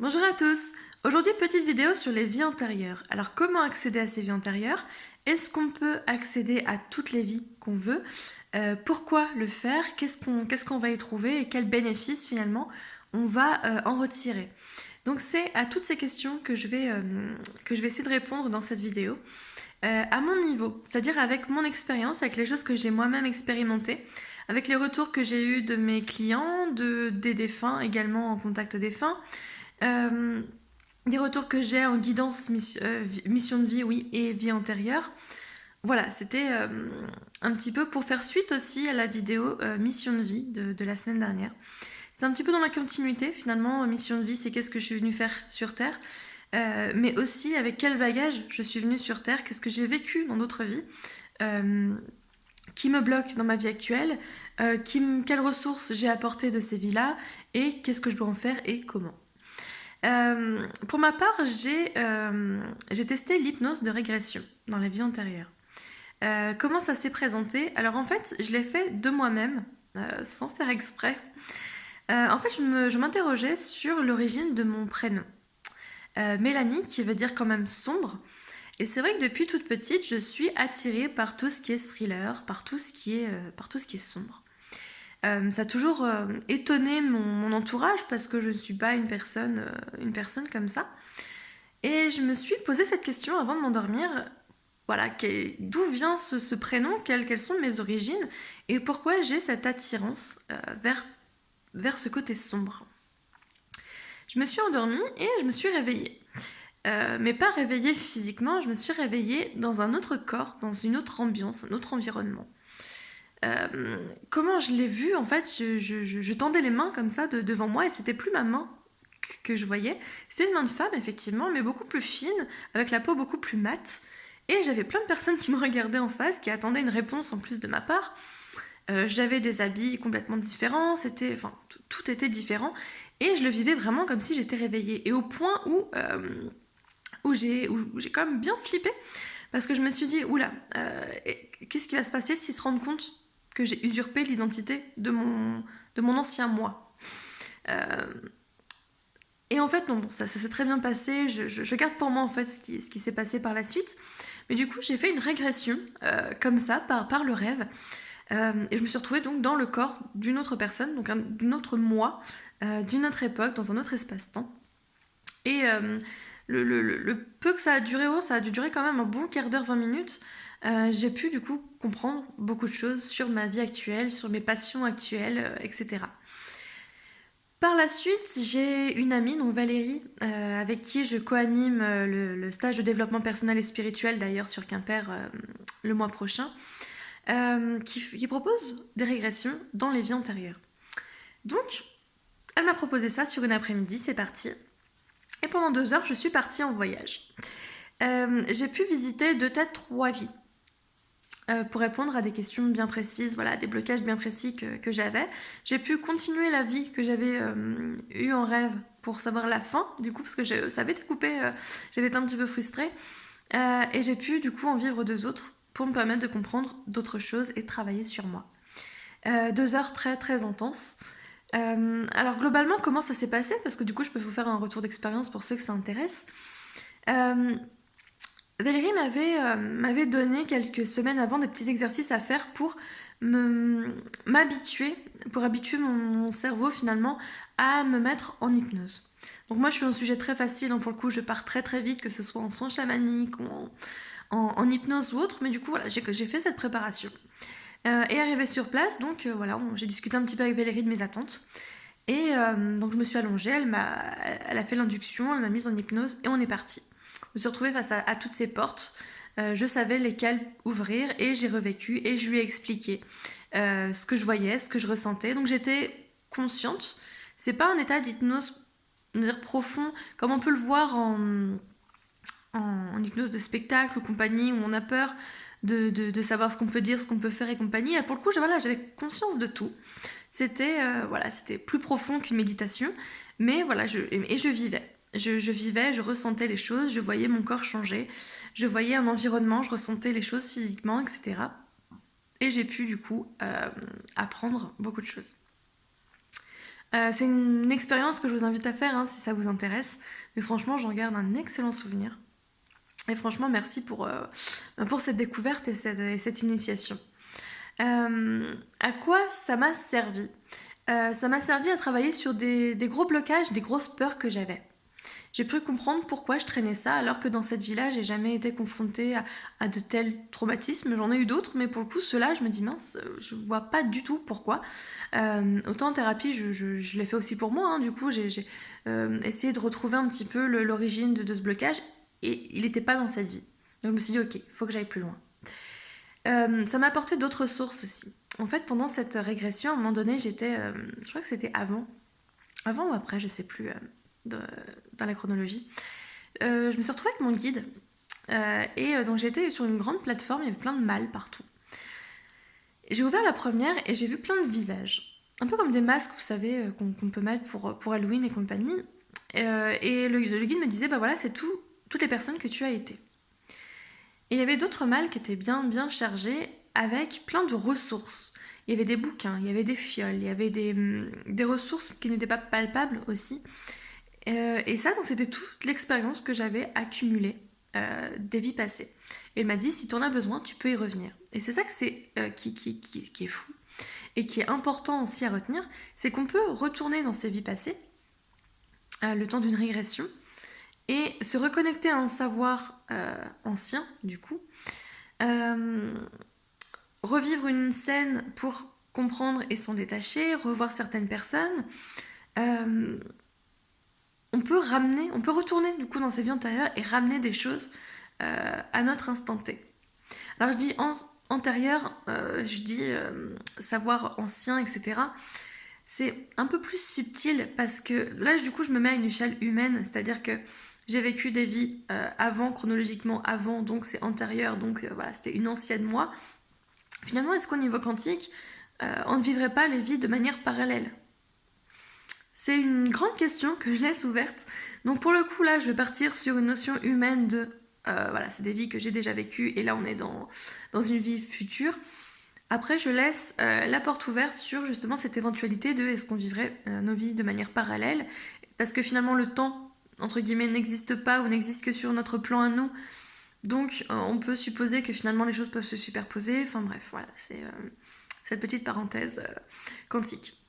Bonjour à tous. Aujourd'hui, petite vidéo sur les vies antérieures. Alors, comment accéder à ces vies antérieures? Est-ce qu'on peut accéder à toutes les vies qu'on veut? Pourquoi le faire? Qu'est-ce qu'on va y trouver et quels bénéfices finalement on va en retirer? Donc, c'est à toutes ces questions que je vais essayer de répondre dans cette vidéo. À mon niveau, c'est-à-dire avec mon expérience, avec les choses que j'ai moi-même expérimentées, avec les retours que j'ai eus de mes clients, des défunts également en contact défunts, euh, des retours que j'ai en guidance mission de vie, oui, et vie antérieure. Voilà, c'était un petit peu pour faire suite aussi à la vidéo mission de vie de la semaine dernière. C'est un petit peu dans la continuité, finalement, mission de vie, c'est qu'est-ce que je suis venue faire sur Terre, mais aussi avec quel bagage je suis venue sur Terre, qu'est-ce que j'ai vécu dans d'autres vies, euh, qui me bloque dans ma vie actuelle, quelles ressources j'ai apportées de ces vies-là, et qu'est-ce que je dois en faire et comment. Pour ma part, j'ai testé l'hypnose de régression dans les vies antérieures. Comment ça s'est présenté? Alors en fait, je l'ai fait de moi-même, sans faire exprès. En fait, je m'interrogeais sur l'origine de mon prénom. Mélanie, qui veut dire quand même sombre. Et c'est vrai que depuis toute petite, je suis attirée par tout ce qui est thriller, par tout ce qui est sombre. Ça a toujours étonné mon entourage parce que je ne suis pas une personne comme ça. Et je me suis posé cette question avant de m'endormir. Voilà, d'où vient ce prénom, quelles sont mes origines et pourquoi j'ai cette attirance vers ce côté sombre. Je me suis endormie et je me suis réveillée. Mais pas réveillée physiquement, je me suis réveillée dans un autre corps, dans une autre ambiance, un autre environnement. Comment je l'ai vu, en fait, je tendais les mains comme ça devant moi et c'était plus ma main que je voyais. C'est une main de femme, effectivement, mais beaucoup plus fine, avec la peau beaucoup plus mate. Et j'avais plein de personnes qui me regardaient en face, qui attendaient une réponse en plus de ma part. J'avais des habits complètement différents, tout était différent. Et je le vivais vraiment comme si j'étais réveillée. Et au point où j'ai quand même bien flippé, parce que je me suis dit, oula, qu'est-ce qui va se passer s'ils se rendent compte que j'ai usurpé l'identité de mon ancien moi? Euh, Et en fait, non, bon, ça s'est très bien passé. Je garde pour moi en fait ce qui s'est passé par la suite. Mais du coup, j'ai fait une régression comme ça, par le rêve. Et je me suis retrouvée donc dans le corps d'une autre personne, donc d'un autre moi, d'une autre époque, dans un autre espace-temps. Et le peu que ça a duré, ça a dû durer quand même un bon quart d'heure, 20 minutes. J'ai pu du coup comprendre beaucoup de choses sur ma vie actuelle, sur mes passions actuelles, etc. Par la suite, j'ai une amie, donc Valérie, avec qui je co-anime le stage de développement personnel et spirituel d'ailleurs sur Quimper le mois prochain, qui propose des régressions dans les vies antérieures. Donc, elle m'a proposé ça sur une après-midi, c'est parti. Et pendant 2 heures, je suis partie en voyage. J'ai pu visiter 2, peut-être 3 vies. Pour répondre à des questions bien précises, voilà, des blocages bien précis que j'avais. J'ai pu continuer la vie que j'avais eue en rêve pour savoir la fin, du coup, parce que ça avait été coupé, j'avais été un petit peu frustrée. Et j'ai pu, du coup, en vivre 2 autres pour me permettre de comprendre d'autres choses et travailler sur moi. 2 heures très, très intenses. Alors, globalement, comment ça s'est passé? Parce que du coup, je peux vous faire un retour d'expérience pour ceux que ça intéresse. Euh, Valérie m'avait donné quelques semaines avant des petits exercices à faire pour m'habituer, pour habituer mon cerveau finalement à me mettre en hypnose. Donc moi je suis un sujet très facile, donc pour le coup je pars très très vite, que ce soit en soins chamaniques ou en hypnose ou autre, mais du coup voilà, j'ai fait cette préparation. Et arrivée sur place, donc voilà, j'ai discuté un petit peu avec Valérie de mes attentes. Et donc je me suis allongée, elle a fait l'induction, elle m'a mise en hypnose et on est parti. Je me suis retrouvée face à toutes ces portes. Je savais lesquelles ouvrir et j'ai revécu et je lui ai expliqué ce que je voyais, ce que je ressentais. Donc j'étais consciente. C'est pas un état d'hypnose profond comme on peut le voir en hypnose de spectacle ou compagnie où on a peur de savoir ce qu'on peut dire, ce qu'on peut faire et compagnie. Et pour le coup, voilà, j'avais conscience de tout. C'était plus profond qu'une méditation, mais voilà, je vivais. Je vivais, je ressentais les choses, je voyais mon corps changer, je voyais un environnement, je ressentais les choses physiquement, etc. Et j'ai pu du coup apprendre beaucoup de choses. C'est une expérience que je vous invite à faire si ça vous intéresse. Mais franchement, j'en garde un excellent souvenir. Et franchement, merci pour cette découverte et cette initiation. À quoi ça m'a servi? Ça m'a servi à travailler sur des gros blocages, des grosses peurs que j'avais. J'ai pu comprendre pourquoi je traînais ça, alors que dans cette vie-là, j'ai jamais été confrontée à de tels traumatismes. J'en ai eu d'autres, mais pour le coup, ceux-là, je me dis mince, je vois pas du tout pourquoi. Autant en thérapie, je l'ai fait aussi pour moi. Du coup, j'ai essayé de retrouver un petit peu l'origine de ce blocage, et il n'était pas dans cette vie. Donc je me suis dit, ok, il faut que j'aille plus loin. Ça m'a apporté d'autres sources aussi. En fait, pendant cette régression, à un moment donné, je crois que c'était avant ou après, je sais plus, dans la chronologie. Je me suis retrouvée avec mon guide. Donc j'étais sur une grande plateforme, il y avait plein de mâles partout. J'ai ouvert la première et j'ai vu plein de visages. Un peu comme des masques, vous savez, qu'on peut mettre pour Halloween et compagnie. Et le guide me disait, bah voilà, c'est toutes les personnes que tu as été. Et il y avait d'autres mâles qui étaient bien, bien chargés avec plein de ressources. Il y avait des bouquins, il y avait des fioles, il y avait des ressources qui n'étaient pas palpables aussi. Et ça, donc c'était toute l'expérience que j'avais accumulée des vies passées. Et il m'a dit, si tu en as besoin, tu peux y revenir. Et c'est ça qui est fou et qui est important aussi à retenir, c'est qu'on peut retourner dans ses vies passées, le temps d'une régression, et se reconnecter à un savoir ancien, du coup, revivre une scène pour comprendre et s'en détacher, revoir certaines personnes. On peut retourner du coup dans ses vies antérieures et ramener des choses à notre instant T. Alors je dis antérieur, je dis savoir ancien, etc. C'est un peu plus subtil parce que là, du coup, je me mets à une échelle humaine, c'est-à-dire que j'ai vécu des vies avant, chronologiquement avant, donc c'est antérieur, donc voilà, c'était une ancienne moi. Finalement, est-ce qu'au niveau quantique, on ne vivrait pas les vies de manière parallèle? C'est une grande question que je laisse ouverte. Donc pour le coup, là, je vais partir sur une notion humaine de... voilà, c'est des vies que j'ai déjà vécues et là, on est dans une vie future. Après, je laisse la porte ouverte sur justement cette éventualité de est-ce qu'on vivrait nos vies de manière parallèle, parce que finalement le temps, entre guillemets, n'existe pas ou n'existe que sur notre plan à nous. Donc on peut supposer que finalement les choses peuvent se superposer. Enfin bref, voilà, c'est cette petite parenthèse quantique.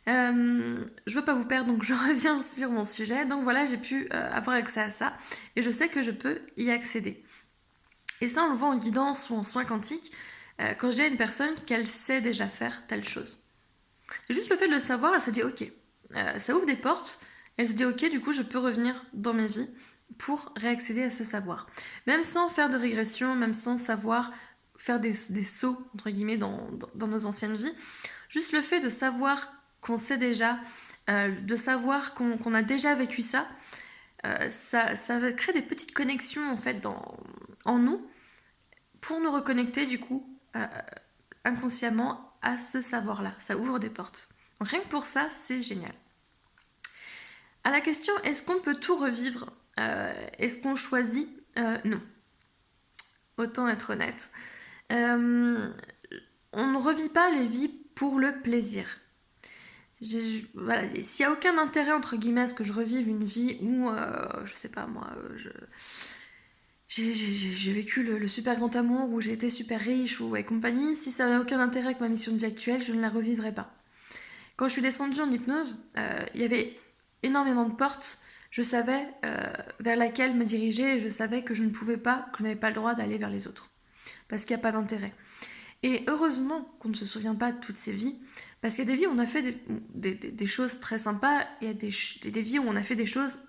Je veux pas vous perdre, donc je reviens sur mon sujet. Donc voilà, j'ai pu avoir accès à ça et je sais que je peux y accéder. Et ça, on le voit en guidance ou en soins quantiques. Quand je dis à une personne qu'elle sait déjà faire telle chose. Et juste le fait de le savoir, elle se dit ok, ça ouvre des portes. Elle se dit ok, du coup je peux revenir dans mes vies pour réaccéder à ce savoir. Même sans faire de régression, même sans savoir faire des sauts, entre guillemets, dans nos anciennes vies. Juste le fait de savoir qu'on sait déjà, de savoir qu'on a déjà vécu ça, ça crée des petites connexions en fait en nous pour nous reconnecter du coup inconsciemment à ce savoir-là. Ça ouvre des portes. Donc rien que pour ça, c'est génial. À la question, est-ce qu'on peut tout revivre? Est-ce qu'on choisit? Non. Autant être honnête. On ne revit pas les vies pour le plaisir. Voilà, s'il n'y a aucun intérêt, entre guillemets, à ce que je revive une vie où, je sais pas moi, j'ai vécu le super grand amour, où j'ai été super riche, ou et compagnie, si ça n'a aucun intérêt avec ma mission de vie actuelle, je ne la revivrai pas. Quand je suis descendue en hypnose, il y avait énormément de portes. Je savais vers laquelle me diriger et je savais que je ne pouvais pas, que je n'avais pas le droit d'aller vers les autres. Parce qu'il n'y a pas d'intérêt. Et heureusement qu'on ne se souvient pas de toutes ces vies, parce qu'il y a des vies où on a fait des choses très sympas, et il y a des vies où on a fait des choses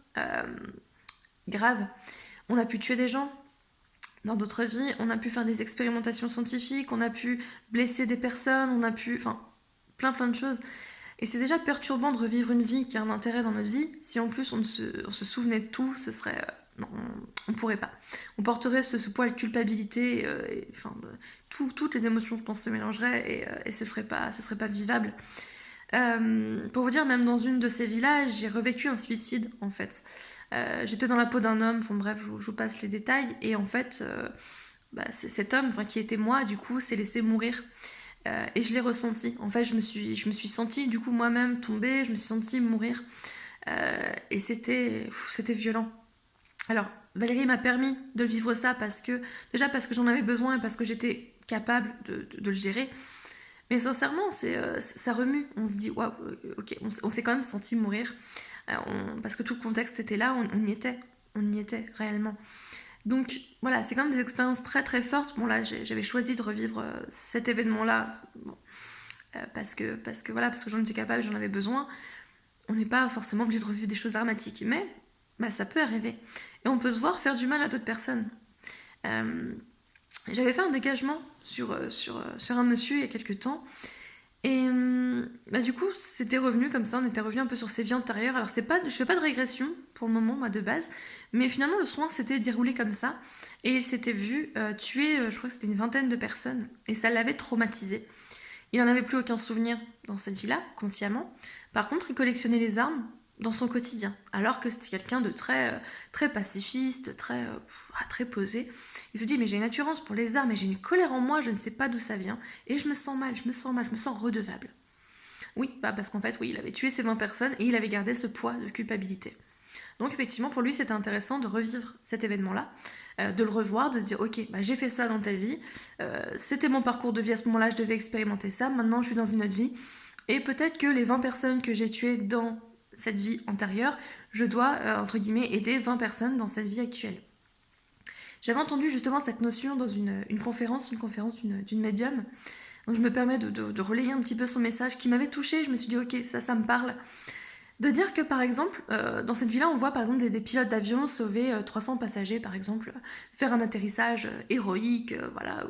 graves. On a pu tuer des gens dans d'autres vies, on a pu faire des expérimentations scientifiques, on a pu blesser des personnes, on a pu... Enfin, plein de choses. Et c'est déjà perturbant de revivre une vie qui a un intérêt dans notre vie. Si en plus on se souvenait de tout, ce serait... non, on ne pourrait pas. On porterait ce poids de culpabilité, enfin, toutes les émotions, je pense, se mélangeraient et ce serait pas vivable. Pour vous dire, même dans une de ces villages, j'ai revécu un suicide, en fait. J'étais dans la peau d'un homme, enfin bref, je vous passe les détails, et en fait, cet homme, enfin, qui était moi, du coup, s'est laissé mourir. et je l'ai ressenti. En fait, je me suis sentie du coup moi-même tomber, je me suis sentie mourir. Et c'était violent. Alors, Valérie m'a permis de vivre ça déjà parce que j'en avais besoin et parce que j'étais capable de le gérer. Mais sincèrement, ça remue. On se dit, waouh, ok, on s'est quand même senti mourir. Parce que tout le contexte était là, on y était. On y était réellement. Donc voilà, c'est quand même des expériences très très fortes. Bon là, j'avais choisi de revivre cet événement-là, bon, parce que j'en étais capable, j'en avais besoin. On n'est pas forcément obligé de revivre des choses dramatiques, mais bah, ça peut arriver. Et on peut se voir faire du mal à d'autres personnes. Euh, J'avais fait un dégagement sur un monsieur il y a quelques temps. Et bah, du coup, c'était revenu comme ça, on était revenu un peu sur ses vies antérieures. Alors, je fais pas de régression pour le moment, moi, de base, mais finalement, le soin s'était déroulé comme ça. Et il s'était vu tuer, je crois que c'était une vingtaine de personnes, et ça l'avait traumatisé. Il n'en avait plus aucun souvenir dans cette vie-là, consciemment. Par contre, il collectionnait les armes dans son quotidien, alors que c'était quelqu'un de très pacifiste, très posé. Il se dit, mais j'ai une attirance pour les armes et j'ai une colère en moi, je ne sais pas d'où ça vient, et je me sens mal, je me sens redevable. Oui, bah parce qu'en fait, oui, il avait tué ces 20 personnes et il avait gardé ce poids de culpabilité. Donc effectivement, pour lui, c'était intéressant de revivre cet événement-là, de le revoir, de se dire, ok, bah, j'ai fait ça dans telle vie, c'était mon parcours de vie à ce moment-là, je devais expérimenter ça, maintenant je suis dans une autre vie, et peut-être que les 20 personnes que j'ai tuées dans cette vie antérieure, je dois, entre guillemets, aider 20 personnes dans cette vie actuelle. J'avais entendu justement cette notion dans une conférence d'une médium, donc je me permets de relayer un petit peu son message qui m'avait touchée, je me suis dit, ok, ça me parle. De dire que par exemple, dans cette vie-là, on voit par exemple des pilotes d'avion sauver 300 passagers, par exemple, faire un atterrissage héroïque, voilà,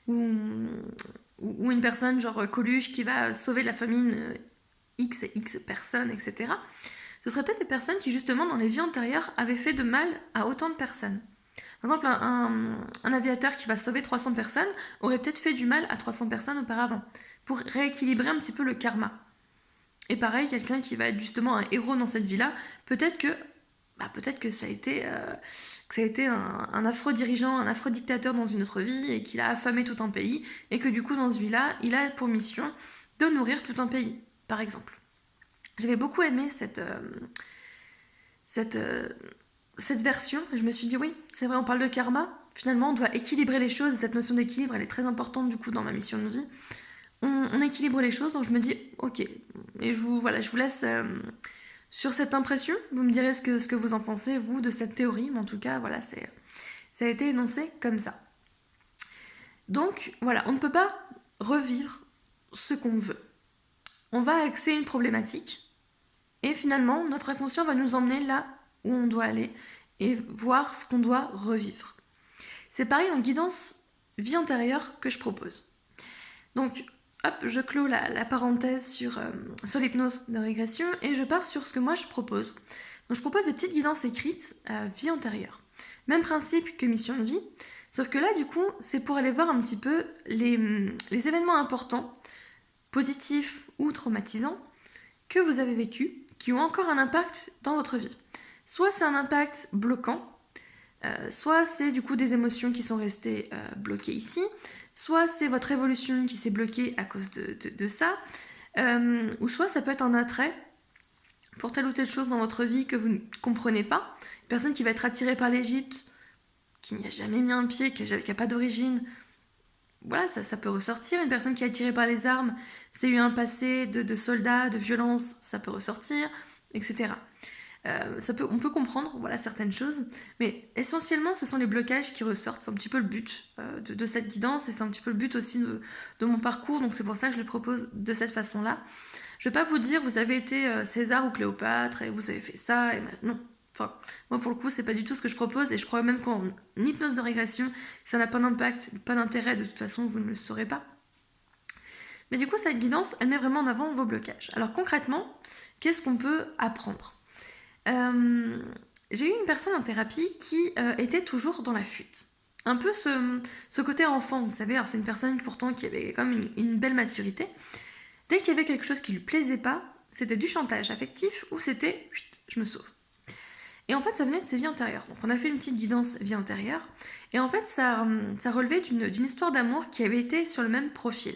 ou une personne genre Coluche qui va sauver la famine X et X personnes, etc. Ce seraient peut-être des personnes qui justement dans les vies antérieures avaient fait de mal à autant de personnes. Par exemple, un aviateur qui va sauver 300 personnes aurait peut-être fait du mal à 300 personnes auparavant, pour rééquilibrer un petit peu le karma. Et pareil, quelqu'un qui va être justement un héros dans cette vie-là, peut-être que ça a été un afro-dirigeant, un afro-dictateur dans une autre vie et qu'il a affamé tout un pays et que du coup dans ce vie-là, il a pour mission de nourrir tout un pays, par exemple. J'avais beaucoup aimé cette version. Je me suis dit oui, c'est vrai, on parle de karma. Finalement, on doit équilibrer les choses et cette notion d'équilibre, elle est très importante du coup dans ma mission de vie. On équilibre les choses, donc je me dis ok. Et je vous laisse sur cette impression. Vous me direz ce que vous en pensez, vous, de cette théorie, mais en tout cas, voilà, ça a été énoncé comme ça. Donc voilà, on ne peut pas revivre ce qu'on veut. On va axer une problématique et finalement, notre inconscient va nous emmener là où on doit aller et voir ce qu'on doit revivre. C'est pareil en guidance vie antérieure que je propose. Donc, hop, je clôt la parenthèse sur l'hypnose de régression et je pars sur ce que moi je propose. Donc, je propose des petites guidances écrites vie antérieure. Même principe que mission de vie, sauf que là, du coup, c'est pour aller voir un petit peu les événements importants, positifs ou traumatisants, que vous avez vécus, qui ont encore un impact dans votre vie. Soit c'est un impact bloquant, soit c'est du coup des émotions qui sont restées bloquées ici, soit c'est votre évolution qui s'est bloquée à cause de ça, ou soit ça peut être un attrait pour telle ou telle chose dans votre vie que vous ne comprenez pas. Une personne qui va être attirée par l'Égypte, qui n'y a jamais mis un pied, qui n'a pas d'origine, voilà, ça peut ressortir. Une personne qui est attirée par les armes, c'est eu un passé de soldats, de violence, ça peut ressortir, etc. On peut comprendre voilà, certaines choses, mais essentiellement ce sont les blocages qui ressortent. C'est un petit peu le but de cette guidance et c'est un petit peu le but aussi de mon parcours, donc c'est pour ça que je le propose de cette façon-là. Je ne vais pas vous dire vous avez été César ou Cléopâtre et vous avez fait ça, et non. Enfin, moi pour le coup c'est pas du tout ce que je propose et je crois même qu'en hypnose de régression ça n'a pas d'impact, pas d'intérêt, de toute façon vous ne le saurez pas. Mais du coup cette guidance elle met vraiment en avant vos blocages. Alors concrètement, qu'est-ce qu'on peut apprendre ? J'ai eu une personne en thérapie qui était toujours dans la fuite. Un peu ce côté enfant, vous savez, alors c'est une personne pourtant qui avait quand même une belle maturité. Dès qu'il y avait quelque chose qui lui plaisait pas, c'était du chantage affectif ou c'était je me sauve. Et en fait, ça venait de ses vies antérieures. Donc, on a fait une petite guidance vie antérieure. Et en fait, ça relevait d'une histoire d'amour qui avait été sur le même profil.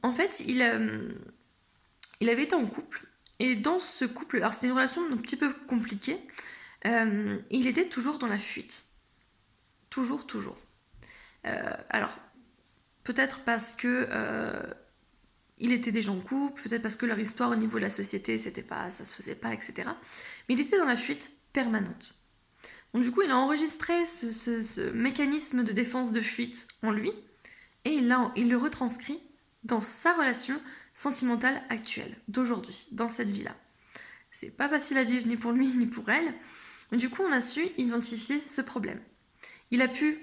En fait, il avait été en couple, et dans ce couple, alors c'était une relation un petit peu compliquée, il était toujours dans la fuite. Toujours, toujours. Alors, peut-être parce que il était déjà en couple, peut-être parce que leur histoire au niveau de la société, c'était pas, ça se faisait pas, etc. Mais il était dans la fuite permanente. Donc du coup, il a enregistré ce mécanisme de défense de fuite en lui, et il le retranscrit dans sa relation sentimentale actuelle, d'aujourd'hui, dans cette vie-là. C'est pas facile à vivre ni pour lui ni pour elle. Du coup, on a su identifier ce problème. Il a pu,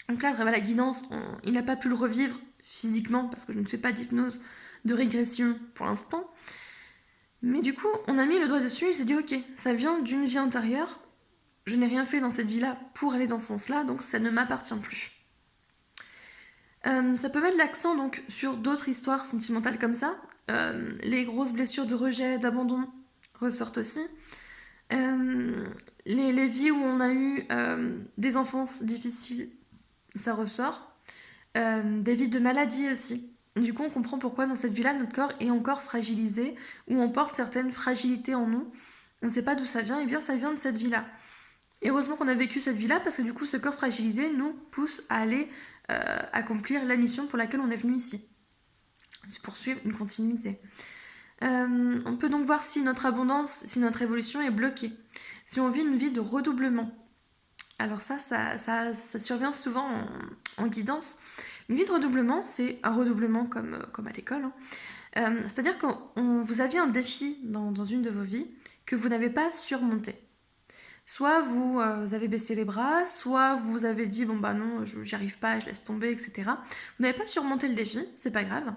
donc là, la guidance, il n'a pas pu le revivre physiquement, parce que je ne fais pas d'hypnose de régression pour l'instant. Mais du coup, on a mis le doigt dessus, il s'est dit, ok, ça vient d'une vie antérieure, je n'ai rien fait dans cette vie-là pour aller dans ce sens-là, donc ça ne m'appartient plus. Ça peut mettre l'accent donc sur d'autres histoires sentimentales comme ça. Les grosses blessures de rejet, d'abandon ressortent aussi. Les vies où on a eu des enfances difficiles, ça ressort. Des vies de maladie aussi. Du coup, on comprend pourquoi dans cette vie-là, notre corps est encore fragilisé, ou on porte certaines fragilités en nous. On ne sait pas d'où ça vient, et bien ça vient de cette vie-là. Et heureusement qu'on a vécu cette vie-là, parce que du coup, ce corps fragilisé nous pousse à aller accomplir la mission pour laquelle on est venu ici. Poursuivre une continuité. On peut donc voir si notre abondance, si notre évolution est bloquée. Si on vit une vie de redoublement. Alors ça survient souvent en guidance. Une vie de redoublement, c'est un redoublement comme à l'école. C'est-à-dire que vous aviez un défi dans une de vos vies que vous n'avez pas surmonté. Soit vous avez baissé les bras, soit vous avez dit bon bah non, j'y arrive pas, je laisse tomber, etc. Vous n'avez pas surmonté le défi, c'est pas grave.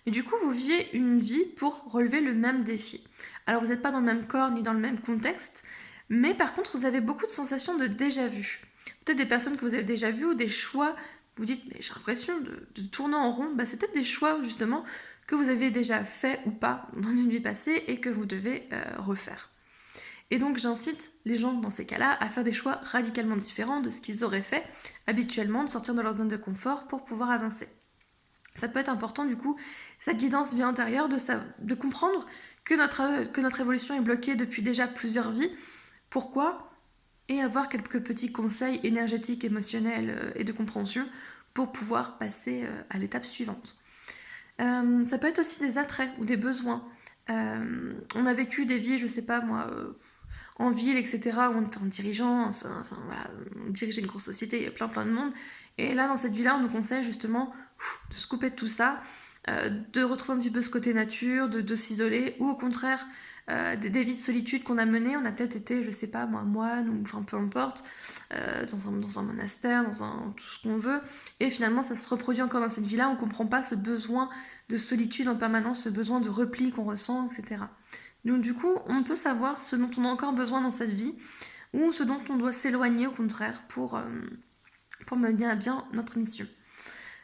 Mais du coup, vous vivez une vie pour relever le même défi. Alors vous n'êtes pas dans le même corps ni dans le même contexte, mais par contre, vous avez beaucoup de sensations de déjà-vu. Peut-être des personnes que vous avez déjà vues ou des choix. Vous dites mais j'ai l'impression de tourner en rond. Bah, c'est peut-être des choix justement que vous avez déjà fait ou pas dans une vie passée et que vous devez refaire. Et donc j'incite les gens dans ces cas-là à faire des choix radicalement différents de ce qu'ils auraient fait habituellement, de sortir de leur zone de confort pour pouvoir avancer. Ça peut être important du coup, cette guidance vie intérieure, de comprendre que notre évolution est bloquée depuis déjà plusieurs vies. Pourquoi ? Et avoir quelques petits conseils énergétiques, émotionnels et de compréhension pour pouvoir passer à l'étape suivante. Ça peut être aussi des attraits ou des besoins. On a vécu des vies, je sais pas moi, en ville, etc., où on est un dirigeant, voilà, on dirigeait une grosse société, il y a plein de monde. Et là, dans cette vie-là, on nous conseille justement de se couper de tout ça, de retrouver un petit peu ce côté nature, de s'isoler, ou au contraire, des vies de solitude qu'on a menées. On a peut-être été, je sais pas, moi, moine, ou enfin peu importe, dans un monastère, tout ce qu'on veut. Et finalement, ça se reproduit encore dans cette vie-là. On comprend pas ce besoin de solitude en permanence, ce besoin de repli qu'on ressent, etc. Donc du coup, on peut savoir ce dont on a encore besoin dans cette vie ou ce dont on doit s'éloigner au contraire pour mener à bien notre mission.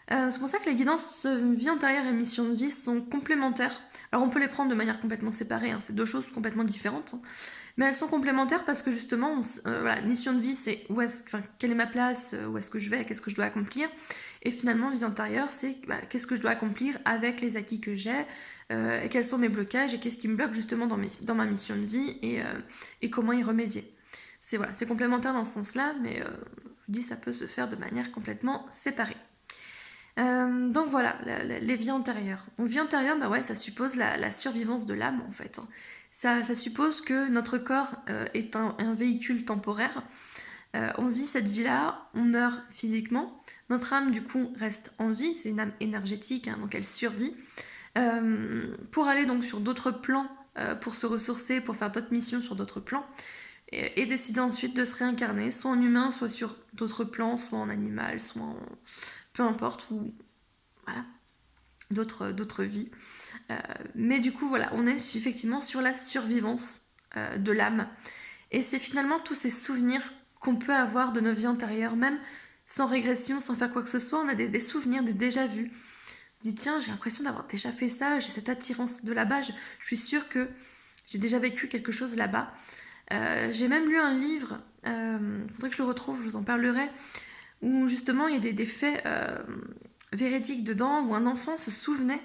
C'est pour ça que les guidances vie antérieure et mission de vie sont complémentaires. Alors on peut les prendre de manière complètement séparée, hein, c'est deux choses complètement différentes, hein, mais elles sont complémentaires parce que justement, voilà, mission de vie c'est quelle est ma place, où est-ce que je vais, qu'est-ce que je dois accomplir, et finalement vie antérieure c'est qu'est-ce que je dois accomplir avec les acquis que j'ai, et quels sont mes blocages et qu'est-ce qui me bloque justement dans ma mission de vie et comment y remédier. C'est complémentaire dans ce sens-là, mais je vous dis ça peut se faire de manière complètement séparée. Donc voilà, les vies antérieures. Donc vie antérieure, ça suppose la survivance de l'âme en fait. Ça suppose que notre corps est un véhicule temporaire. On vit cette vie-là, on meurt physiquement. Notre âme du coup reste en vie, c'est une âme énergétique, hein, donc elle survit. Pour aller donc sur d'autres plans, pour se ressourcer, pour faire d'autres missions sur d'autres plans, et décider ensuite de se réincarner, soit en humain, soit sur d'autres plans, soit en animal, soit en peu importe, ou voilà, d'autres vies. Mais du coup, voilà, on est effectivement sur la survivance de l'âme. Et c'est finalement tous ces souvenirs qu'on peut avoir de nos vies antérieures, même sans régression, sans faire quoi que ce soit, on a des souvenirs, des déjà-vus. On se dit, tiens, j'ai l'impression d'avoir déjà fait ça, j'ai cette attirance de là-bas, je suis sûre que j'ai déjà vécu quelque chose là-bas. J'ai même lu un livre, faudrait que je le retrouve, je vous en parlerai, où justement il y a des faits véridiques dedans, où un enfant se souvenait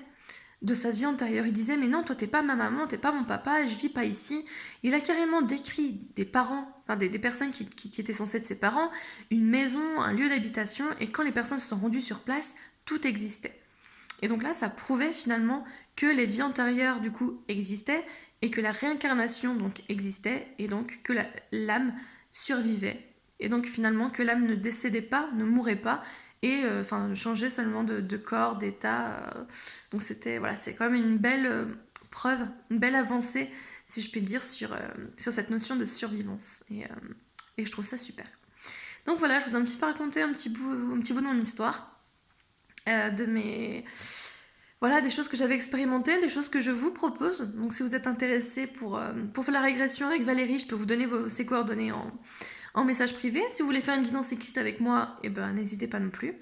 de sa vie antérieure. Il disait mais non, toi t'es pas ma maman, t'es pas mon papa, je vis pas ici. Il a carrément décrit des parents, enfin des personnes qui étaient censées être ses parents, une maison, un lieu d'habitation, et quand les personnes se sont rendues sur place, tout existait. Et donc là, ça prouvait finalement que les vies antérieures du coup existaient et que la réincarnation donc existait et donc que l'âme survivait. Et donc finalement que l'âme ne décédait pas, ne mourait pas et enfin changeait seulement de corps, d'état. Donc c'était voilà, c'est quand même une belle preuve, une belle avancée si je puis dire sur cette notion de survivance. Et je trouve ça super. Donc voilà, je vous ai un petit peu raconté un petit bout de mon histoire, de mes voilà, des choses que j'avais expérimentées, des choses que je vous propose. Donc si vous êtes intéressé pour faire la régression avec Valérie, je peux vous donner ses coordonnées en message privé. Si vous voulez faire une guidance écrite avec moi, eh ben, n'hésitez pas non plus.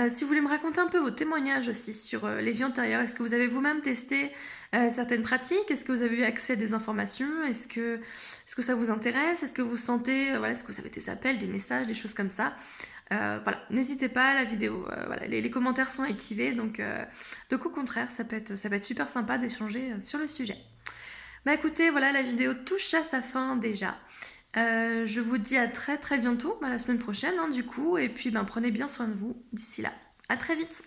Si vous voulez me raconter un peu vos témoignages aussi sur les vies antérieures, est-ce que vous avez vous-même testé certaines pratiques? Est-ce que vous avez eu accès à des informations? Est-ce que ça vous intéresse? Est-ce que vous sentez, voilà, est-ce que vous avez des appels, des messages, des choses comme ça? Voilà, n'hésitez pas, la vidéo, voilà, les commentaires sont activés, donc au contraire, ça peut être super sympa d'échanger sur le sujet. Bah écoutez, voilà, la vidéo touche à sa fin déjà. Je vous dis à très très bientôt, la semaine prochaine du coup, et puis prenez bien soin de vous d'ici là. À très vite.